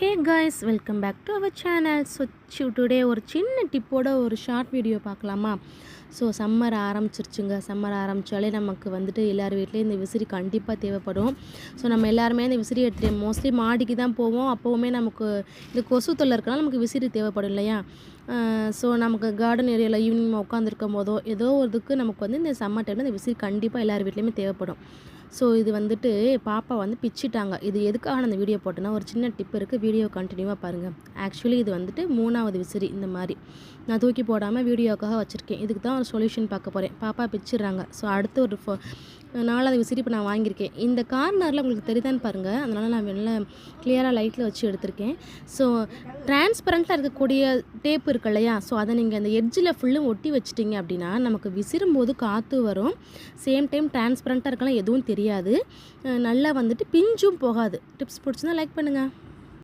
Hey guys, welcome back to our channel. So today ஒரு சின்ன டிப்போட ஒரு ஷார்ட் வீடியோ பார்க்கலாமா? ஸோ சம்மர் ஆரம்பிச்சிருச்சுங்க. சம்மர் ஆரம்பித்தாலே நமக்கு வந்துட்டு எல்லார் வீட்லேயும் இந்த விசிறி கண்டிப்பாக தேவைப்படும். ஸோ நம்ம எல்லாருமே இந்த விசிறி எடுத்துகிட்டு மோஸ்ட்லி மாடிக்கு தான் போவோம். அப்போவுமே நமக்கு இந்த கொசு தொல்லை இருக்கனால நமக்கு விசிறி தேவைப்படும் இல்லையா? ஸோ நமக்கு கார்டன் ஏரியாவில் ஈவினிங் உட்காந்துருக்கும் போதோ ஏதோ ஒரு இதுக்கு நமக்கு வந்து இந்த சம்மர் டைமில் இந்த விசிறி கண்டிப்பாக எல்லார் வீட்லேயுமே தேவைப்படும். ஸோ இது வந்துட்டு பாப்பா வந்து பிச்சிட்டாங்க. இது எதுக்காக நான் இந்த வீடியோ போட்டேன்னா, ஒரு சின்ன டிப் இருக்குது, வீடியோ கண்டினியூவாக பாருங்கள். ஆக்சுவலி இது வந்துட்டு 3வது விசிறி. இந்த மாதிரி நான் தூக்கி போடாமல் வீடியோக்காக வச்சுருக்கேன். இதுக்கு தான் ஒரு சொல்யூஷன் பார்க்க போகிறேன். பாப்பா பிச்சிடுறாங்க. ஸோ அடுத்து ஒரு 4வது விசிறி இப்போ நான் வாங்கியிருக்கேன். இந்த கார்னரில் உங்களுக்கு தெரியுதான்னு பாருங்கள். அதனால் நான் வெளில கிளியராக லைட்டில் வச்சு எடுத்திருக்கேன். ஸோ டிரான்ஸ்பரண்ட்டாக இருக்கக்கூடிய டேப் இருக்கு இல்லையா? ஸோ அதை நீங்கள் அந்த எட்ஜில் ஃபுல்லும் ஒட்டி வச்சிட்டிங்க அப்படின்னா நமக்கு விசிறும்போது காற்று வரும். சேம் டைம் டிரான்ஸ்பரண்ட்டாக இருக்கலாம், எதுவும் தெரியாது. நல்லா வந்துட்டு பிஞ்சும் போகாது. டிப்ஸ் பிடிச்சிருந்தா லைக் பண்ணுங்கள்.